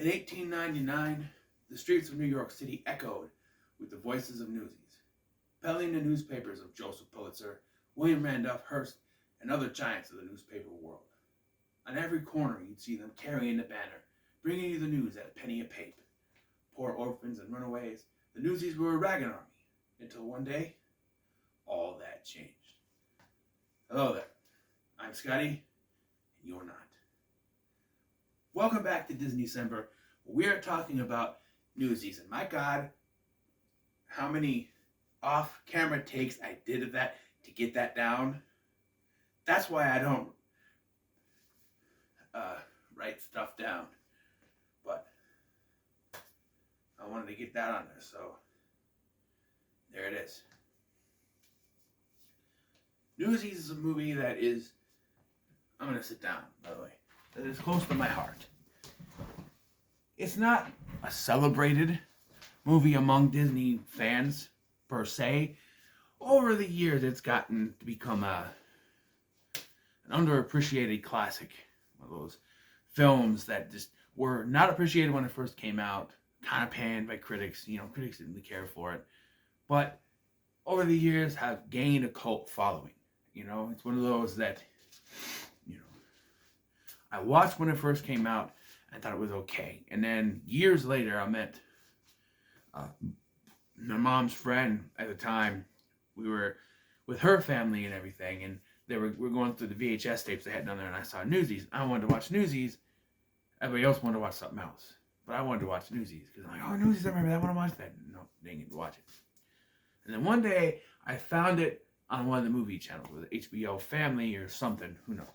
In 1899, the streets of New York City echoed with the voices of Newsies, pelling the newspapers of Joseph Pulitzer, William Randolph Hearst, and other giants of the newspaper world. On every corner you'd see them carrying the banner, bringing you the news at a penny a pape. Poor orphans and runaways, the Newsies were a ragging army, until one day, all that changed. Hello there, I'm Scotty, and you're not. Welcome back to Dis-Cember. We are talking about Newsies, and my God, how many off-camera takes I did of that to get that down. That's why I don't write stuff down, but I wanted to get that on there, so there it is. Newsies is a movie that is, I'm going to sit down, by the way, that is close to my heart. It's not a celebrated movie among Disney fans, per se. Over the years, it's gotten to become an underappreciated classic. One of those films that just were not appreciated when it first came out, kind of panned by critics. Critics didn't really care for it. But over the years have gained a cult following. It's one of those that, I watched when it first came out. I thought it was okay. And then years later, I met my mom's friend at the time. We were with her family and everything, and we're going through the VHS tapes they had down there, and I saw Newsies. I wanted to watch Newsies. Everybody else wanted to watch something else. But I wanted to watch Newsies, because I'm like, oh, Newsies, I remember that. I want to watch that. No, they didn't get to watch it. And then one day, I found it on one of the movie channels, with HBO Family or something, who knows.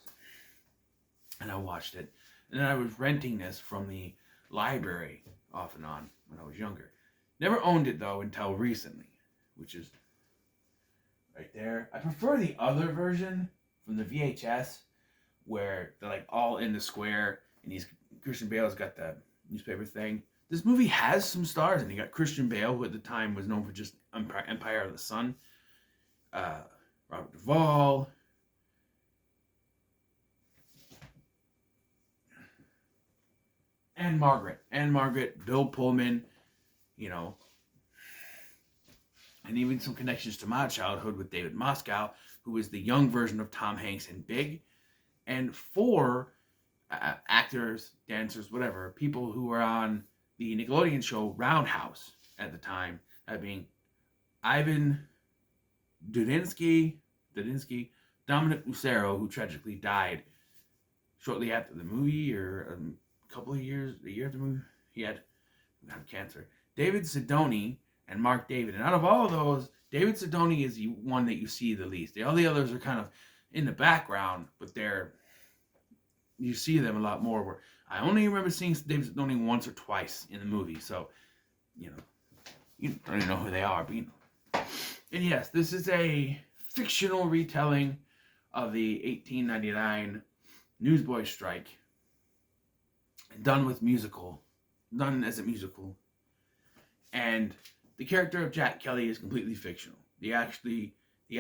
And I watched it. And then I was renting this from the library off and on when I was younger. Never owned it, though, until recently, which is right there. I prefer the other version from the VHS, where they're like all in the square, and Christian Bale's got the newspaper thing. This movie has some stars, and you got Christian Bale, who at the time was known for just Empire of the Sun, Robert Duvall, and Margaret, Bill Pullman, and even some connections to my childhood with David Moscow, who was the young version of Tom Hanks in Big, and 4 actors, dancers, whatever, people who were on the Nickelodeon show Roundhouse at the time, that being Ivan Dudinsky, Dominic Lucero, who tragically died shortly after the movie, or a year after the movie. He had cancer. David Sidoni and Mark David. And out of all of those, David Sidoni is the one that you see the least. All the others are kind of in the background, but you see them a lot more. Where I only remember seeing David Sidoni once or twice in the movie, so you don't even know who they are, but And yes, this is a fictional retelling of the 1899 newsboy strike, done as a musical. And the character of Jack Kelly is completely fictional. The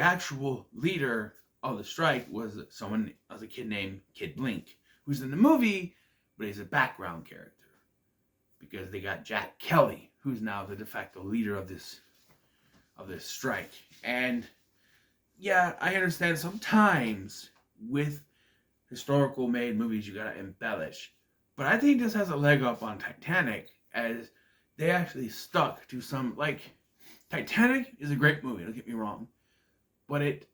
actual leader of the strike was a kid named Kid Blink, who's in the movie, but he's a background character, because they got Jack Kelly, who's now the de facto leader of this strike. And yeah, I understand sometimes with historical made movies you gotta embellish, but I think this has a leg up on Titanic, as they actually stuck to some, like, Titanic is a great movie, don't get me wrong, but it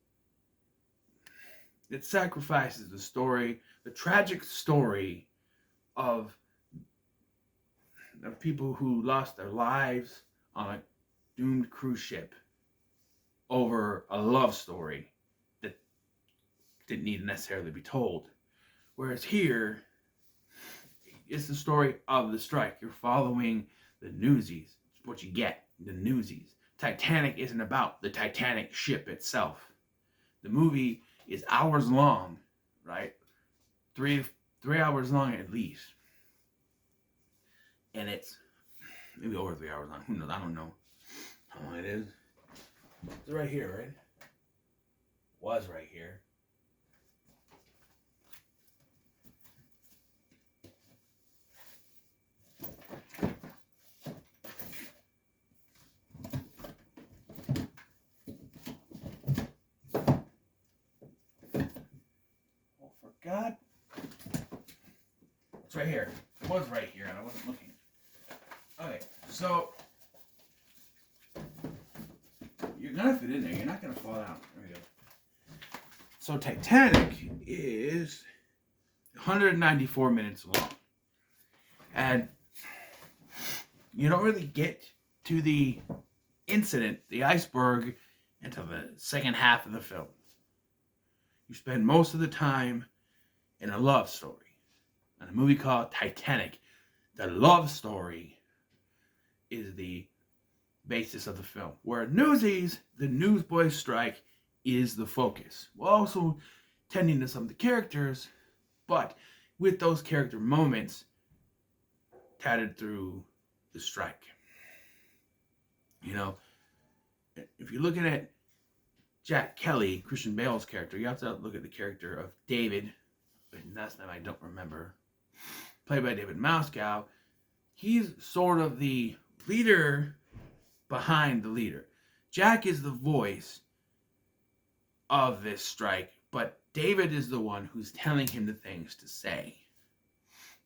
sacrifices the tragic story of people who lost their lives on a doomed cruise ship over a love story that didn't need to necessarily be told. Whereas here, it's the story of the strike. You're following the Newsies. It's what you get, the Newsies. Titanic isn't about the Titanic ship itself. The movie is hours long, right? Three hours long at least. And it's maybe over 3 hours long. Who knows? I don't know how long it is. It's right here, right? Was right here. God. It's right here. It was right here, and I wasn't looking. Okay, so you're gonna fit in there. You're not gonna fall out. There we go. So Titanic is 194 minutes long, and you don't really get to the incident, the iceberg, until the second half of the film. You spend most of the time in a love story. In a movie called Titanic, the love story is the basis of the film. Where Newsies, the newsboy strike, is the focus. While also tending to some of the characters, but with those character moments tatted through the strike. You know, if you're looking at Jack Kelly, Christian Bale's character, you have to look at the character of David, and that's name I don't remember, played by David Moscow. He's sort of the leader behind the leader. Jack is the voice of this strike, but David is the one who's telling him the things to say.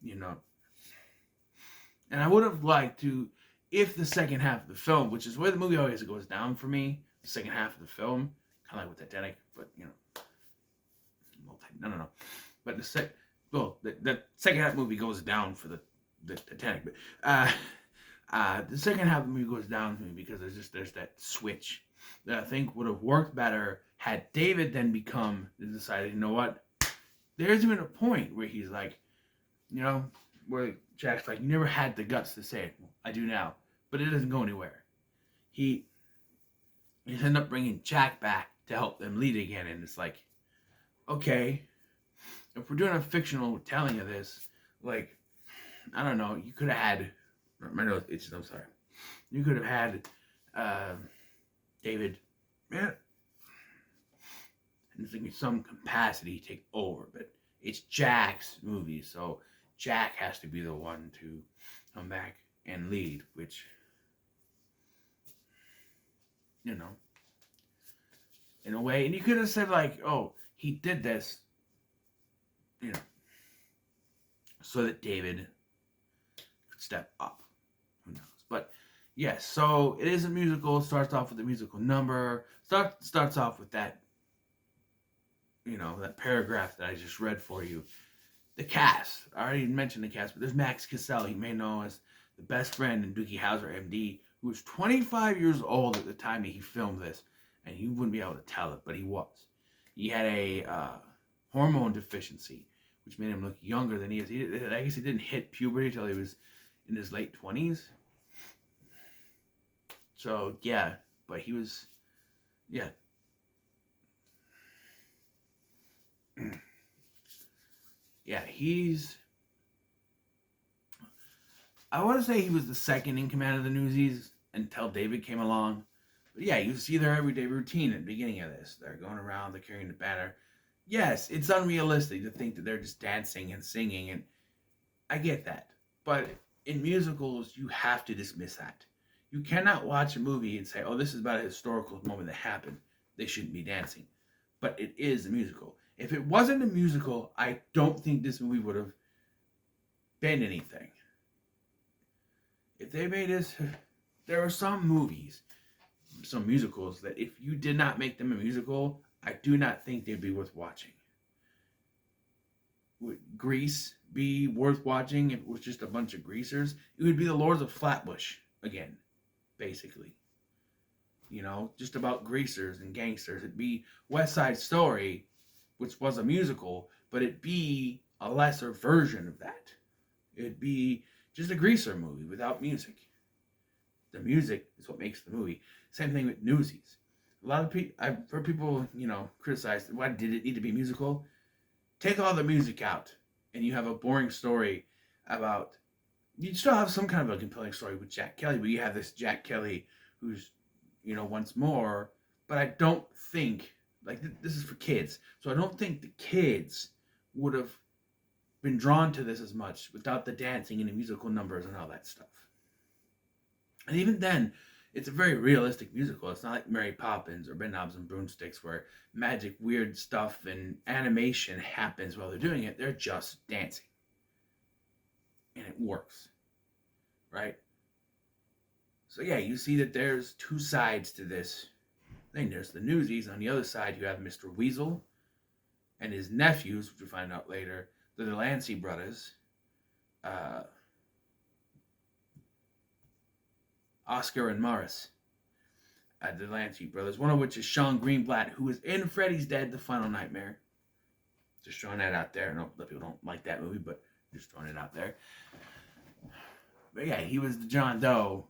You know. And I would have liked to, if the second half of the film, which is where the movie always goes down for me, the second half of the film, kind of like with Titanic, but you know, no. But the second half movie goes down for the Titanic, but the second half of the movie goes down to me because there's that switch that I think would have worked better had David then decided, you know what, there's even a point where he's like, you know, where Jack's like, you never had the guts to say it. Well, I do now, but it doesn't go anywhere. He ended up bringing Jack back to help them lead again, and it's like, okay, if we're doing a fictional telling of this, like, I don't know, you could have had, my nose itches, I'm sorry. You could have had David, yeah, in some capacity take over, but it's Jack's movie, so Jack has to be the one to come back and lead, which, you know, in a way, and you could have said like, oh, he did this, you know, so that David could step up. Who knows? But yes, so it is a musical. It starts off with a musical number. Starts off with that, you know, that paragraph that I just read for you. The cast. I already mentioned the cast, but there's Max Cassell. You may know as the best friend in Doogie Howser, MD, who was 25 years old at the time that he filmed this, and you wouldn't be able to tell it, but he was. He had a hormone deficiency, which made him look younger than he is. I guess he didn't hit puberty until he was in his late 20s. So, yeah, but he was, yeah. Yeah, I want to say he was the second in command of the Newsies until David came along. But yeah, you see their everyday routine at the beginning of this. They're going around, they're carrying the banner. Yes, it's unrealistic to think that they're just dancing and singing, and I get that. But in musicals, you have to dismiss that. You cannot watch a movie and say, oh, this is about a historical moment that happened. They shouldn't be dancing. But it is a musical. If it wasn't a musical, I don't think this movie would have been anything. If they made this, there are some movies, some musicals, that if you did not make them a musical, I do not think they'd be worth watching. Would Grease be worth watching if it was just a bunch of greasers? It would be the Lords of Flatbush again, basically. You know, just about greasers and gangsters. It'd be West Side Story, which was a musical, but it'd be a lesser version of that. It'd be just a greaser movie without music. The music is what makes the movie. Same thing with Newsies. A lot of people, I've heard people, you know, criticize, why did it need to be musical? Take all the music out, and you have a boring story about, you'd still have some kind of a compelling story with Jack Kelly, but you have this Jack Kelly who's, you know, once more, but I don't think, like, this is for kids, so I don't think the kids would have been drawn to this as much without the dancing and the musical numbers and all that stuff. And even then, it's a very realistic musical. It's not like Mary Poppins or Bedknobs and Broomsticks where magic, weird stuff and animation happens while they're doing it. They're just dancing. And it works. Right? So yeah, you see that there's two sides to this thing. There's the Newsies. On the other side, you have Mr. Weasel and his nephews, which we find out later, the Delancey brothers, Oscar and Morris, the Delancey brothers, one of which is Sean Greenblatt, who is in Freddy's Dead, The Final Nightmare. Just throwing that out there. I know people don't like that movie, but just throwing it out there. But yeah, he was the John Doe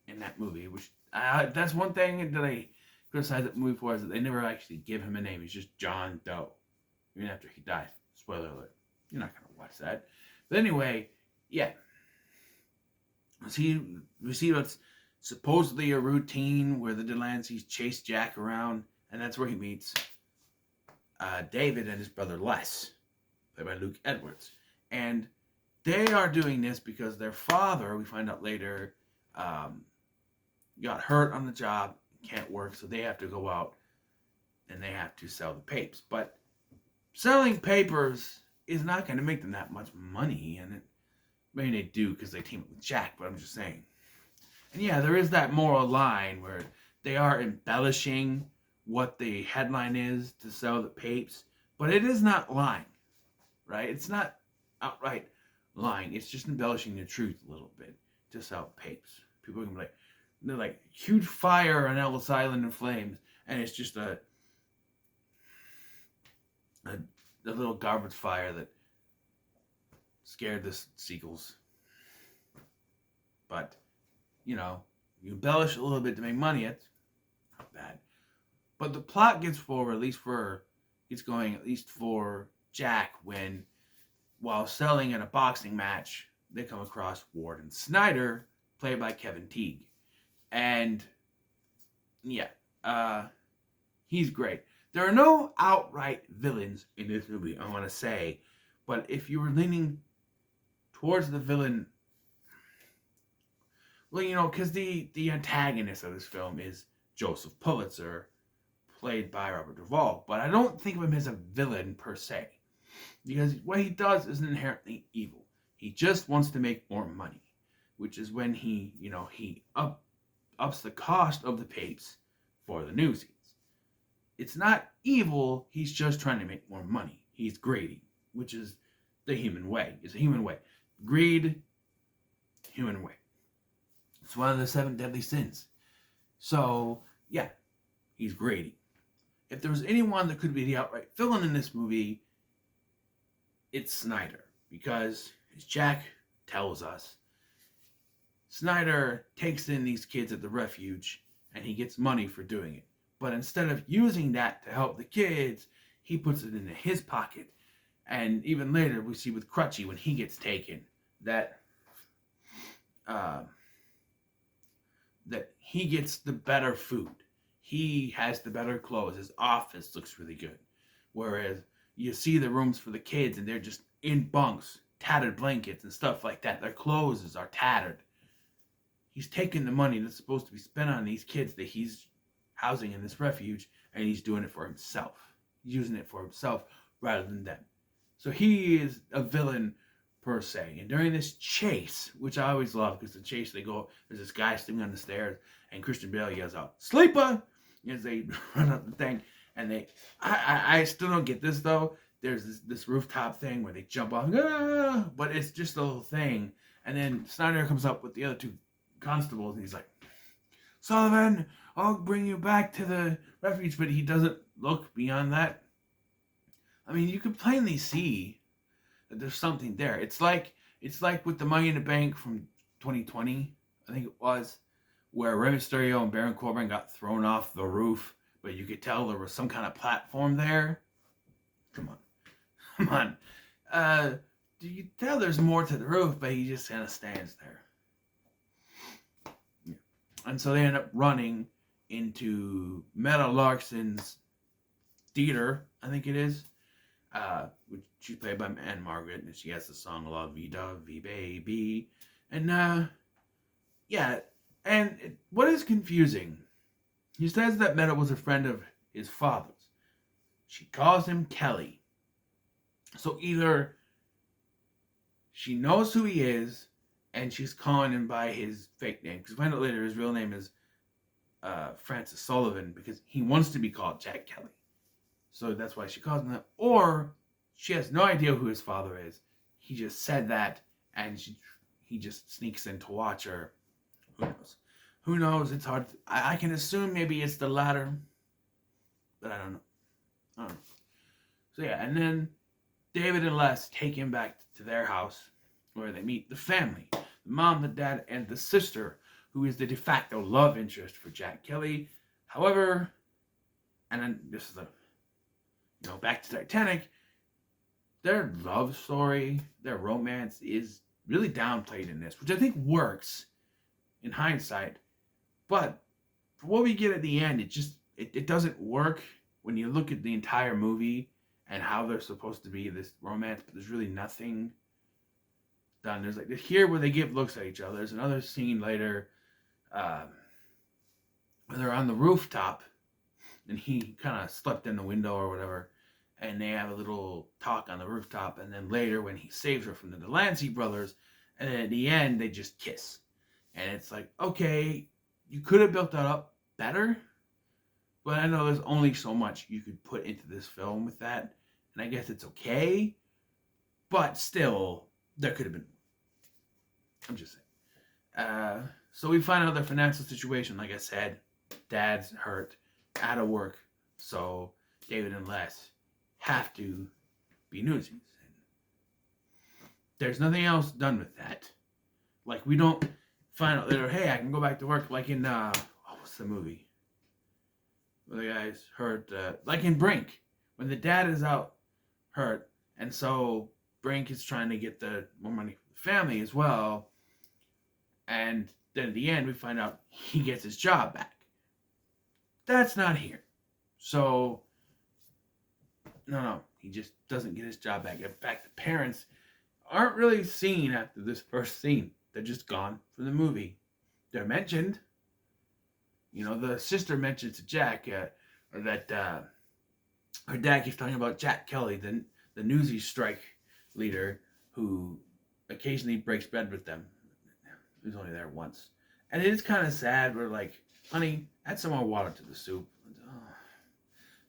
in that movie, which that's one thing that I criticize that movie for, is that they never actually give him a name. He's just John Doe. Even after he dies. Spoiler alert. You're not going to watch that. But anyway, yeah. We see what's supposedly a routine where the Delanceys chase Jack around, and that's where he meets David and his brother Les, played by Luke Edwards. And they are doing this because their father, we find out later, got hurt on the job, can't work, so they have to go out and they have to sell the papes. But selling papers is not going to make them that much money, and maybe they do because they team up with Jack, but I'm just saying. And yeah, there is that moral line where they are embellishing what the headline is to sell the papes, but it is not lying, right? It's not outright lying. It's just embellishing the truth a little bit to sell papes. People can be like, they're like, huge fire on Ellis Island in flames, and it's just a little garbage fire that scared the seagulls. But, you embellish a little bit to make money, it's not bad. But the plot gets forward, it's going at least for Jack when, while selling in a boxing match, they come across Warden Snyder, played by Kevin Teague. And, yeah, he's great. There are no outright villains in this movie, I want to say. But if you were leaning towards the villain, well, because the antagonist of this film is Joseph Pulitzer, played by Robert Duvall. But I don't think of him as a villain per se, because what he does isn't inherently evil. He just wants to make more money, which is when he ups the cost of the papes for the Newsies. It's not evil, he's just trying to make more money. He's greedy, which is the human way. It's a human way. Greed, human way. It's one of the 7 deadly sins. So, yeah, he's greedy. If there was anyone that could be the outright villain in this movie, it's Snyder. Because, as Jack tells us, Snyder takes in these kids at the refuge, and he gets money for doing it. But instead of using that to help the kids, he puts it into his pocket. And even later, we see with Crutchy, when he gets taken, that he gets the better food. He has the better clothes. His office looks really good. Whereas you see the rooms for the kids, and they're just in bunks, tattered blankets and stuff like that. Their clothes are tattered. He's taking the money that's supposed to be spent on these kids that he's housing in this refuge, and he's doing it for himself. He's using it for himself rather than them. So he is a villain per se. And during this chase, which I always love, because the chase, there's this guy sitting on the stairs, and Christian Bale yells out, "Sleeper!" as they run up the thing. And I still don't get this though. There's this rooftop thing where they jump off, but it's just a little thing. And then Snyder comes up with the other 2 constables, and he's like, "Sullivan, I'll bring you back to the refuge," but he doesn't look beyond that. I mean, you could plainly see that there's something there. It's like with the Money in the Bank from 2020, I think it was, where Rey Mysterio and Baron Corbin got thrown off the roof, but you could tell there was some kind of platform there. Come on. You tell there's more to the roof, but he just kind of stands there. Yeah. And so they end up running into Meta Larkson's theater, I think it is, which she's played by Anne Margaret, and she has the song La Vida, Vi Baby. And, yeah, And what is confusing, he says that Meadow was a friend of his father's. She calls him Kelly. So either she knows who he is and she's calling him by his fake name. Because find out later his real name is Francis Sullivan because he wants to be called Jack Kelly. So that's why she calls him that. Or she has no idea who his father is. He just said that and he just sneaks in to watch her. Who knows? Who knows? It's hard. I can assume maybe it's the latter. But I don't know. So yeah, and then David and Les take him back to their house where they meet the family. The mom, the dad, and the sister, who is the de facto love interest for Jack Kelly. However, and then this is back to Titanic, their love story, their romance is really downplayed in this, which I think works in hindsight. But for what we get at the end, it doesn't work when you look at the entire movie and how they're supposed to be this romance, but there's really nothing done. There's like here where they give looks at each other. There's another scene later where they're on the rooftop and he kind of slept in the window or whatever, and they have a little talk on the rooftop, and then later when he saves her from the Delancey brothers, and then at the end they just kiss. And it's like, okay, you could have built that up better, but I know there's only so much you could put into this film with that, and I guess it's okay, but still, there could have been. I'm just saying. So we find out their financial situation, like I said, dad's hurt, out of work, so David and Les have to be Newsies. There's nothing else done with that. Like, we don't find out later, hey, I can go back to work, like in, what's the movie? Where the guy's hurt, like in Brink, when the dad is out hurt, and so Brink is trying to get the more money for the family as well, and then at the end we find out he gets his job back. That's not here. So, no, he just doesn't get his job back. In fact, the parents aren't really seen after this first scene. They're just gone from the movie. They're mentioned. The sister mentions to Jack that her dad keeps talking about Jack Kelly, the Newsies strike leader, who occasionally breaks bread with them. He was only there once. And it is kind of sad. We're like, honey, add some more water to the soup.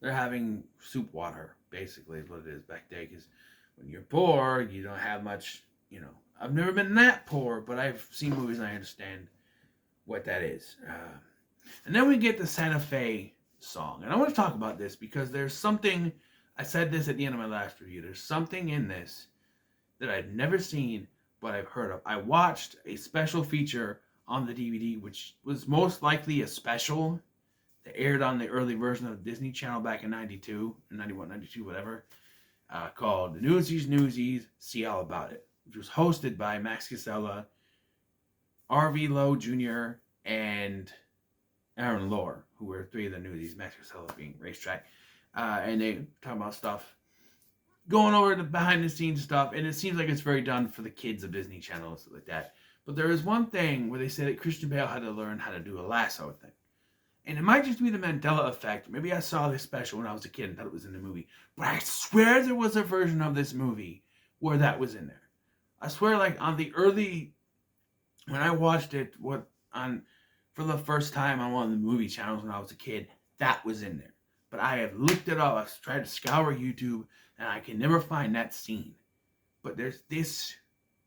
They're having soup water, basically, is what it is back there. Because when you're poor, you don't have much, I've never been that poor, but I've seen movies and I understand what that is. And then we get the Santa Fe song. And I want to talk about this because there's something, I said this at the end of my last review, there's something in this that I've never seen, but I've heard of. I watched a special feature on the DVD, which was most likely a special that aired on the early version of the Disney Channel back in 92, 91, 92, whatever, called Newsies, See All About It, which was hosted by Max Casella, R.V. Lowe Jr., and Aaron Lohr, who were three of the Newsies, Max Casella being racetrack. And they talk about stuff, going over the behind-the-scenes stuff, and it seems like it's very done for the kids of Disney Channel and stuff like that. But there is one thing where they say that Christian Bale had to learn how to do a lasso thing. And it might just be the Mandela effect. Maybe I saw this special when I was a kid and thought it was in the movie. But I swear there was a version of this movie where that was in there. I swear, like, on the early... When I watched it for the first time on one of the movie channels when I was a kid, that was in there. But I have looked it up. I've tried to scour YouTube, and I can never find that scene. But there's this...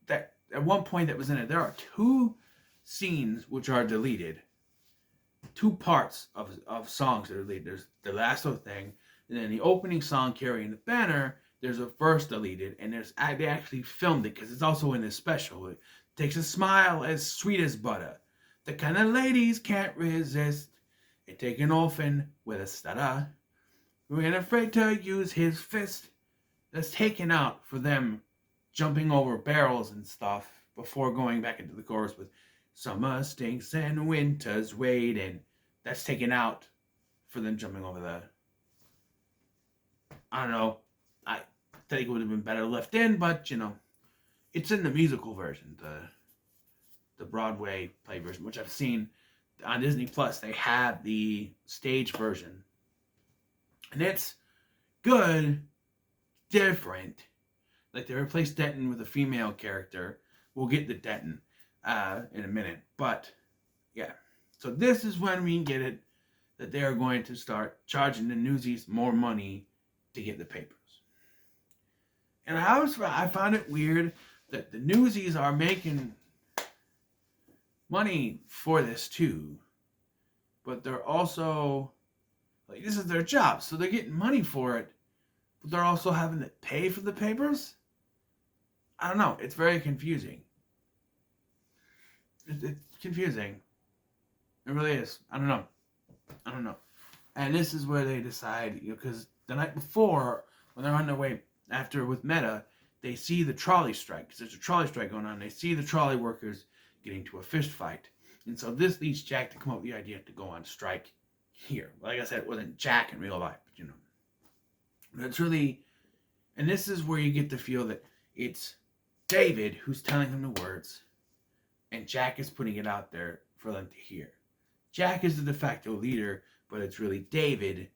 that at one point that was in it. There are two scenes which are deleted. Two parts of songs that are deleted. There's the lasso thing, and then the opening song carrying the banner. There's a verse deleted, and they actually filmed it because it's also in this special. It takes a smile as sweet as butter, the kind of ladies can't resist. It take an orphan with a stutter, who ain't afraid to use his fist. That's taken out for them jumping over barrels and stuff before going back into the chorus with summer stinks and winter's waiting. That's taken out for them jumping over the... I don't know. I think it would have been better left in, but, it's in the musical version. the Broadway play version, which I've seen on Disney Plus. They have the stage version, and it's good, different. Like, they replaced Denton with a female character. We'll get to Denton in a minute, but yeah. So this is when we get it, that they are going to start charging the Newsies more money to get the papers. And I found it weird that the Newsies are making money for this too, but they're also, like, this is their job, so they're getting money for it, but they're also having to pay for the papers? I don't know. It's very confusing. It's confusing. It really is. I don't know. And this is where they decide, because the night before, when they're on their way after with Meta, they see the trolley strike, because there's a trolley strike going on. They see the trolley workers getting to a fist fight. And so this leads Jack to come up with the idea to go on strike here. Like I said, it wasn't Jack in real life, but That's really, and this is where you get to feel that it's David who's telling him the words, and Jack is putting it out there for them to hear. Jack is the de facto leader, but it's really David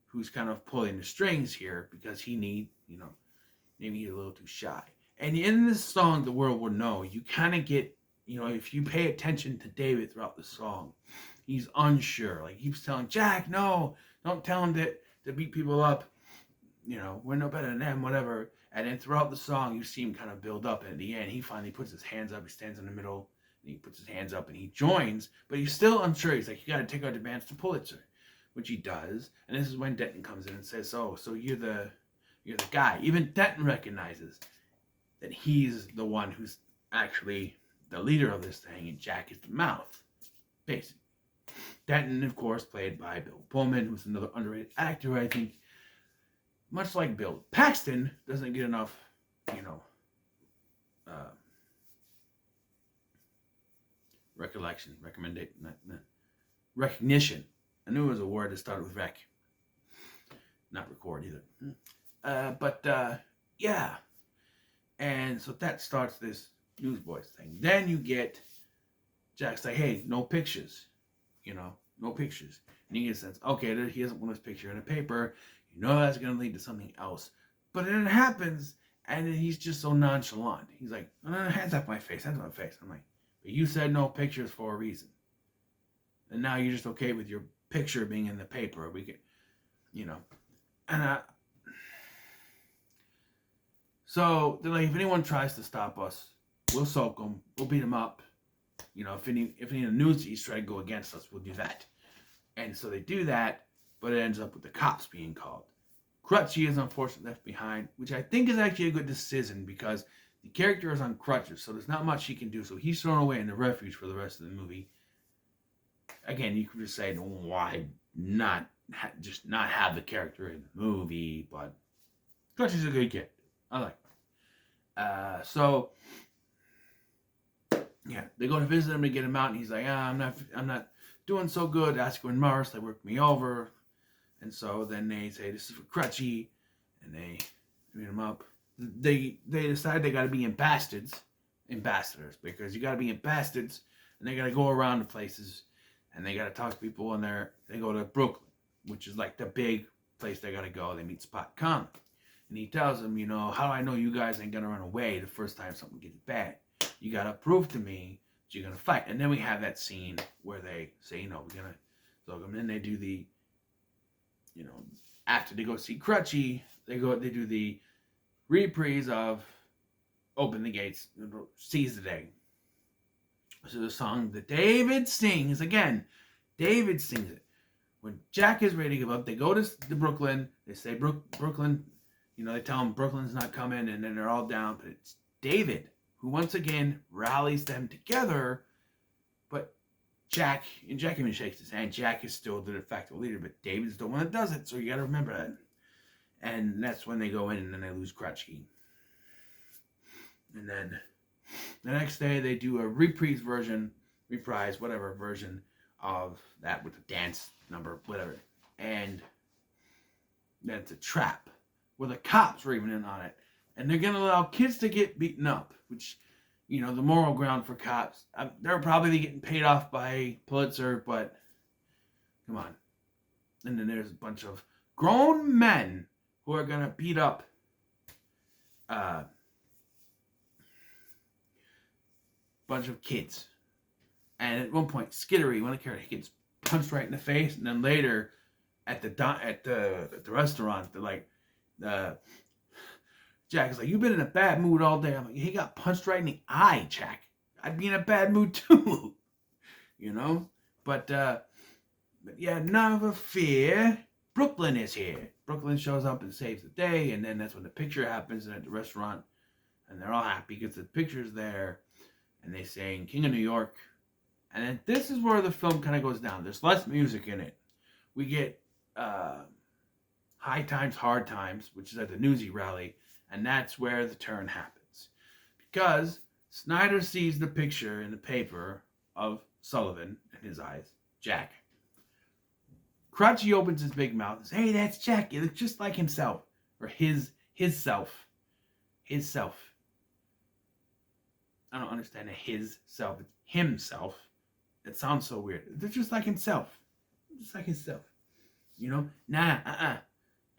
who's kind of pulling the strings here, because he maybe he's a little too shy. And in this song, The World Will Know, you kind of get, if you pay attention to David throughout the song, he's unsure. Like, he keeps telling Jack, no, don't tell him to beat people up. We're no better than them, whatever. And then throughout the song, you see him kind of build up. And at the end, he finally puts his hands up. He stands in the middle, and he puts his hands up, and he joins. But he's still unsure. He's like, you got to take our demands to Pulitzer, which he does. And this is when Denton comes in and says, so you're the guy. Even Denton recognizes that he's the one who's actually the leader of this thing, and Jack is the mouth, basically. Denton, of course, played by Bill Pullman, who's another underrated actor, I think. Much like Bill Paxton, doesn't get enough, recognition. I knew it was a word that started with rec. Not record either. Yeah. And so that starts this Newsboys thing. Then you get Jack's like, hey, no pictures. No pictures. And he gets a sense, okay, he doesn't want his picture in a paper. That's going to lead to something else. But then it happens, and then he's just so nonchalant. He's like, no, hands off my face, hands off my face. I'm like, but you said no pictures for a reason. And now you're just okay with your picture being in the paper. We could, And so they're like, if anyone tries to stop us, we'll soak them, we'll beat them up. If any of the Newsies try to go against us, we'll do that. And so they do that, but it ends up with the cops being called. Crutchy is unfortunately left behind, which I think is actually a good decision, because the character is on crutches, so there's not much he can do. So he's thrown away in the refuge for the rest of the movie. Again, you could just say, why not just not have the character in the movie? But Crutchy's a good kid. I like him. So yeah, they go to visit him to get him out, and he's like, I'm not doing so good. Asco and Morris, they worked me over. And so then they say, this is for Crutchy, and they beat him up. They decide they got to be ambassadors, because you got to be ambassadors, and they got to go around the places, and they got to talk to people, and they go to Brooklyn, which is like the big place they got to go. They meet Spot Conley, and he tells them, how do I know you guys ain't gonna run away the first time something gets bad? You got to prove to me that you're gonna fight. And then we have that scene where they say, we're gonna so and then they do the, after they go see Crutchy, they do the reprise of Open the Gates, Seize the Day. This is a song that David sings. Again, David sings it. When Jack is ready to give up, they go to Brooklyn. They say, Brooklyn, they tell him Brooklyn's not coming, and then they're all down. But it's David who once again rallies them together. But Jack even shakes his hand. Jack is still the de facto leader, but David's the one that does it, so you got to remember that. And that's when they go in, and then they lose Crutchy. And then the next day they do a reprise version of that with the dance number, whatever. And that's a trap where the cops were even in on it. And they're going to allow kids to get beaten up, which the moral ground for cops. They're probably getting paid off by Pulitzer, but come on. And then there's a bunch of grown men who are gonna beat up a bunch of kids. And at one point, Skittery, one of the characters, gets punched right in the face, and then later at the restaurant, they're like, Jack is like, "You've been in a bad mood all day." I'm like, "He got punched right in the eye, Jack. I'd be in a bad mood too," you know. But yeah, never fear. Brooklyn is here. Brooklyn shows up and saves the day, and then that's when the picture happens at the restaurant, and they're all happy because the picture's there, and they sing "King of New York," and then this is where the film kind of goes down. There's less music in it. We get High Times, Hard Times, which is at the Newsies rally, and that's where the turn happens. Because Snyder sees the picture in the paper of Sullivan in his eyes, Jack. Crouchy opens his big mouth and says, "Hey, that's Jack. He looks just like himself." Or his self. His self. I don't understand his self. It's himself. It sounds so weird. They're just like himself. Just like himself. Nah,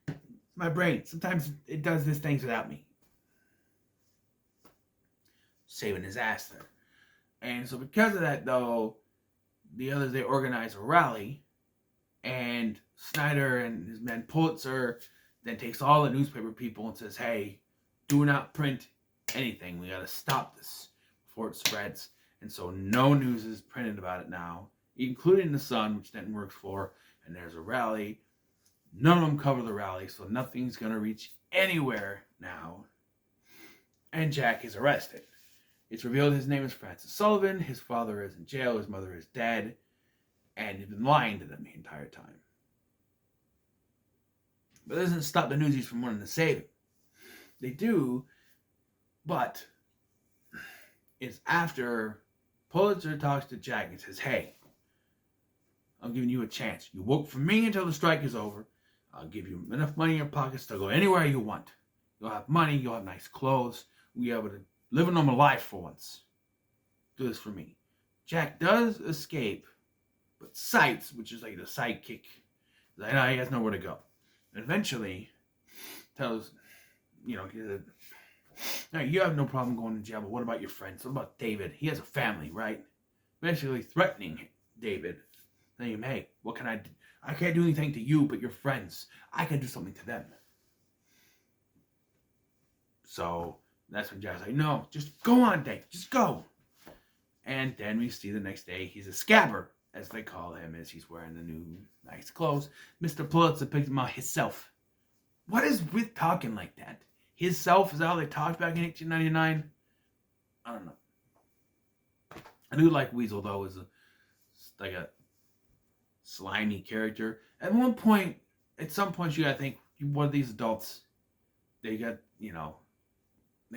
It's my brain. Sometimes it does these things without me. Saving his ass there. And so because of that, though, the others, they organize a rally, and Snyder and his man Pulitzer then takes all the newspaper people and says, "Hey, do not print anything. We got to stop this before it spreads." And so no news is printed about it now, including the Sun, which Denton works for, and there's a rally. None of them cover the rally, so nothing's going to reach anywhere now. And Jack is arrested. It's revealed his name is Francis Sullivan, his father is in jail, his mother is dead, and he's been lying to them the entire time. But it doesn't stop the Newsies from wanting to save him. They do, but it's after Pulitzer talks to Jack and says, "Hey, I'm giving you a chance. You work for me until the strike is over. I'll give you enough money in your pockets to go anywhere you want. You'll have money, you'll have nice clothes. We'll be able to live a normal life for once. Do this for me." Jack does escape, but Sights, which is like the sidekick, is like, "No, he has nowhere to go." And eventually tells, he said, "Now, you have no problem going to jail, but what about your friends? What about David? He has a family, right?" Basically threatening David. Saying, "Hey, what can I do? I can't do anything to you, but your friends, I can do something to them." So that's when Jack's like, "No, just go on, Dave. Just go." And then we see the next day he's a scabber, as they call him, as he's wearing the new nice clothes. Mr. Pulitzer picked him out himself. What is with talking like that? His self is how they talked back in 1899? I don't know. I do like Weasel, though, as like a slimy character. At some point, you gotta think, what are these adults? They got, they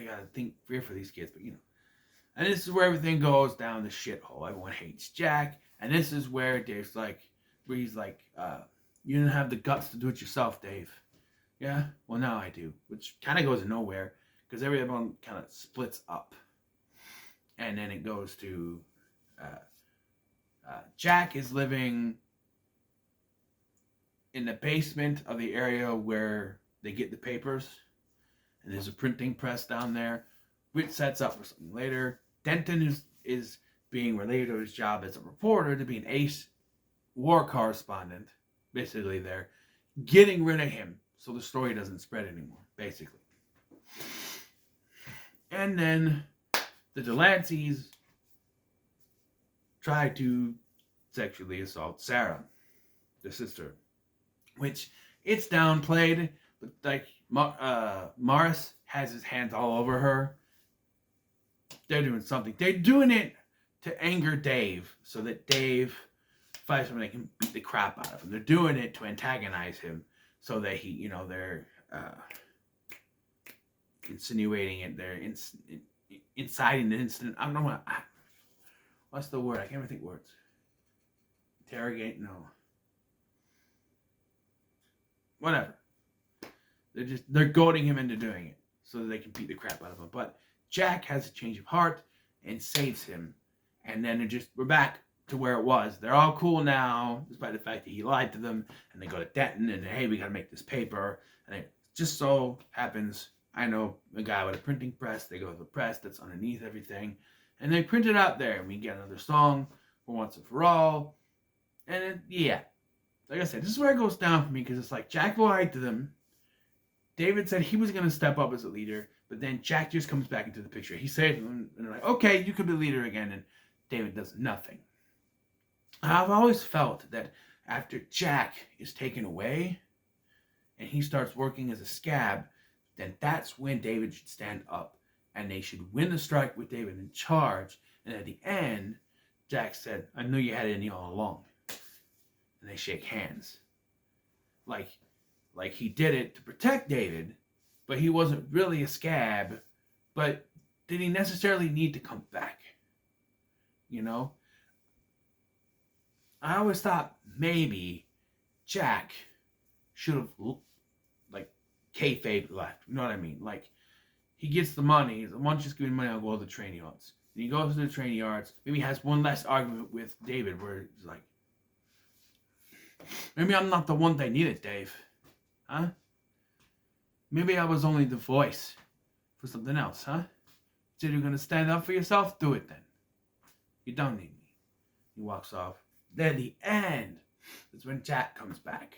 gotta think fear for these kids, but And this is where everything goes down the shithole. Everyone hates Jack, and this is where Dave's like, where he's like, "You didn't have the guts to do it yourself, Dave." "Yeah, well, now I do," which kind of goes nowhere because everyone kind of splits up, and then it goes to Jack is living in the basement of the area where they get the papers, and there's a printing press down there, which sets up for something later. Denton is being related to his job as a reporter to be an ace war correspondent, basically they're getting rid of him so the story doesn't spread anymore, basically. And then the Delanceys try to sexually assault Sarah, the sister, which it's downplayed, but like Morris has his hands all over her. They're doing something. They're doing it to anger Dave so that Dave fights him and they can beat the crap out of him. They're doing it to antagonize him so that he, they're insinuating it. They're inciting the incident. I don't know what's the word? I can't even think words. Interrogate? No. Whatever. They're goading him into doing it so that they can beat the crap out of him. But Jack has a change of heart and saves him. And then we're back to where it was. They're all cool now, despite the fact that he lied to them. And they go to Denton and, hey, we got to make this paper. And it just so happens, I know a guy with a printing press. They go to the press that's underneath everything. And they print it out there. And we get another song for Once and For All. And like I said, this is where it goes down for me, because it's like Jack lied to them. David said he was going to step up as a leader, but then Jack just comes back into the picture. He saves them, and they're like, okay, you can be leader again, and David does nothing. I've always felt that after Jack is taken away and he starts working as a scab, then that's when David should stand up, and they should win the strike with David in charge. And at the end, Jack said, I knew you had it in you all along. And they shake hands. Like he did it to protect David, but he wasn't really a scab. But did he necessarily need to come back? You know? I always thought maybe Jack should have, like, kayfabe left. You know what I mean? Like, he gets the money. Why don't you just give me money? I'll go to the training yards. And he goes to the training yards. Maybe he has one last argument with David where he's like, maybe I'm not the one they needed, Dave. Huh? Maybe I was only the voice for something else, huh? Said you're going to stand up for yourself? Do it then. You don't need me. He walks off. Then the end is when Jack comes back.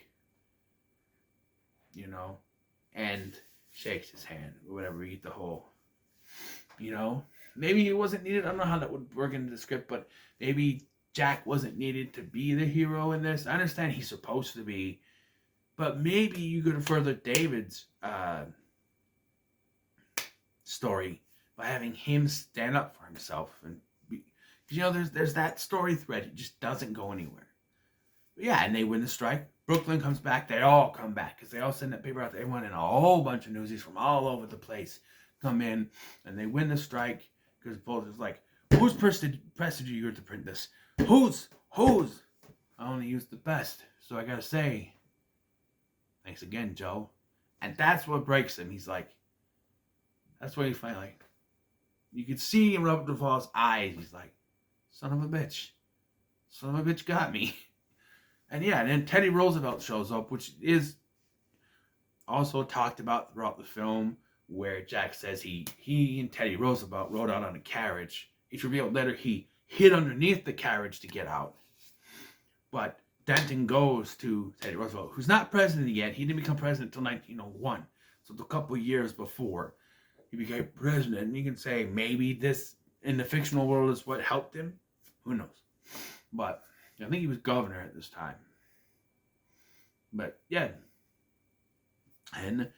You know? And shakes his hand or whatever. Eat the whole. You know? Maybe he wasn't needed. I don't know how that would work into the script, but maybe Jack wasn't needed to be the hero in this. I understand he's supposed to be, but maybe you could further David's story by having him stand up for himself, and you know, there's that story thread. It just doesn't go anywhere. But yeah, and they win the strike. Brooklyn comes back. They all come back because they all send that paper out to everyone, and a whole bunch of newsies from all over the place come in, and they win the strike because Bulger's like, whose press did you use to print this? Whose? I only used the best, so I gotta say, thanks again, Joe. And that's what breaks him. He's like, that's where he finally, you could see in Robert Duvall's eyes, he's like, son of a bitch got me. And yeah, and then Teddy Roosevelt shows up, which is also talked about throughout the film, where Jack says he and Teddy Roosevelt rode out on a carriage. It's revealed later he hid underneath the carriage to get out. But Denton goes to Teddy Roosevelt, who's not president yet. He didn't become president until 1901. So a couple of years before he became president. And you can say maybe this, in the fictional world, is what helped him. Who knows? But I think he was governor at this time. But yeah. And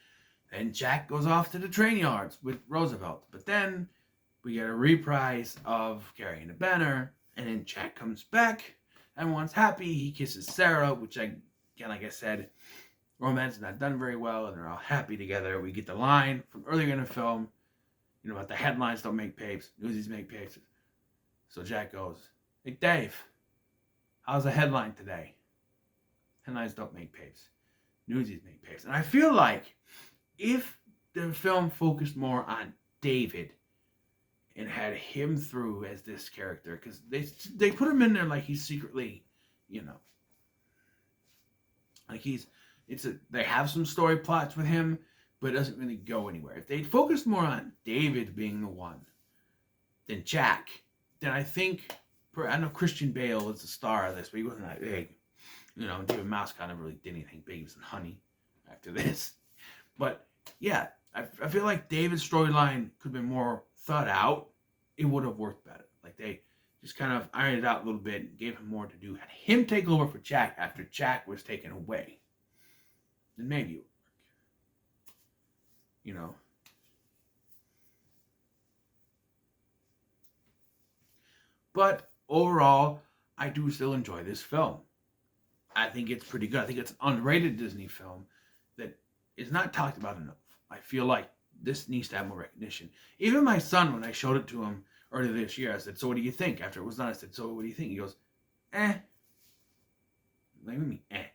Jack goes off to the train yards with Roosevelt. But then we get a reprise of carrying the banner. And then Jack comes back. Everyone's happy. He kisses Sarah, which, again, like I said, romance is not done very well. And they're all happy together. We get the line from earlier in the film, you know, about the headlines don't make papes. Newsies make papes. So Jack goes, hey, Dave, how's the headline today? Headlines don't make papes. Newsies make papes. And I feel like if the film focused more on David and had him through as this character, because they put him in there like he's secretly, you know, like they have some story plots with him, but it doesn't really go anywhere. If they'd focused more on David being the one than Jack, then I think, I know Christian Bale is the star of this, but he wasn't that big. You know, David Mousecott never really did anything big. He was in Honey after this. But yeah, I feel like David's storyline could have been more thought out. It would have worked better. Like they just kind of ironed it out a little bit, gave him more to do, had him take over for Jack after Jack was taken away. Then maybe it would work. You know. But overall, I do still enjoy this film. I think it's pretty good. I think it's an underrated Disney film that is not talked about enough. I feel like this needs to have more recognition. Even my son, when I showed it to him earlier this year, I said, so what do you think? After it was done, I said, so what do you think? He goes, eh. Like, what do you mean, eh?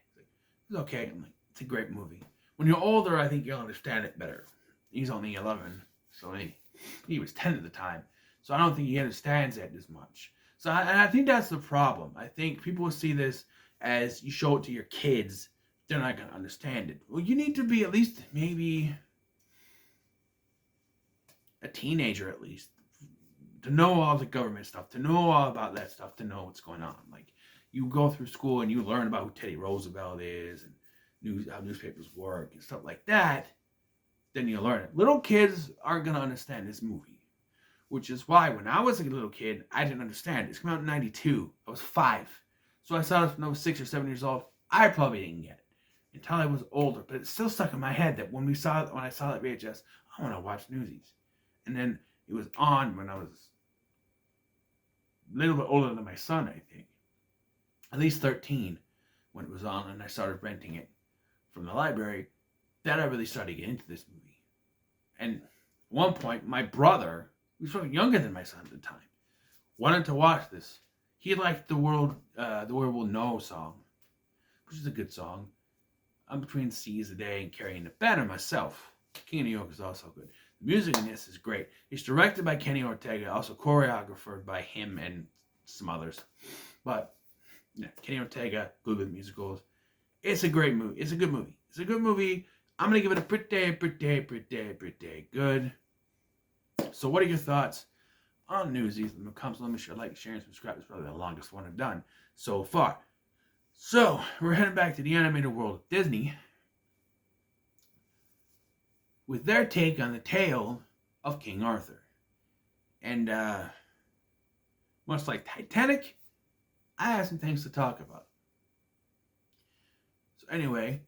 It's okay. I'm like, it's a great movie. When you're older, I think you'll understand it better. He's only 11, so he was 10 at the time. So I don't think he understands it as much. And I think that's the problem. I think people will see this as you show it to your kids, they're not going to understand it. Well, you need to be at least maybe a teenager at least to know all the government stuff, to know all about that stuff, to know what's going on. Like, you go through school and you learn about who Teddy Roosevelt is and how newspapers work and stuff like that, then you learn it. Little kids aren't going to understand this movie, which is why when I was a little kid, I didn't understand it. It came out in 92. I was 5. So I saw it when I was 6 or 7 years old. I probably didn't get it until I was older, but it still stuck in my head that when I saw that VHS, I want to watch Newsies. And then it was on when I was a little bit older than my son, I think. At least 13 when it was on, and I started renting it from the library. Then I really started getting into this movie. And at one point, my brother, who was probably younger than my son at the time, wanted to watch this. He liked the World Will Know song, which is a good song. I'm Between Seas a Day and Carrying the Banner myself. King of New York is also good. The music in this is great. It's directed by Kenny Ortega, also choreographed by him and some others. But yeah, Kenny Ortega, good with musicals. It's a great movie. It's a good movie. It's a good movie. I'm going to give it a pretty good. So what are your thoughts on Newsies? Let me share, like, share, and subscribe. It's probably the longest one I've done so far. So, we're heading back to the animated world of Disney with their take on the tale of King Arthur. And, much like Titanic, I have some things to talk about. So anyway,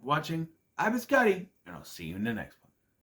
watching, I've been Scotty, and I'll see you in the next one.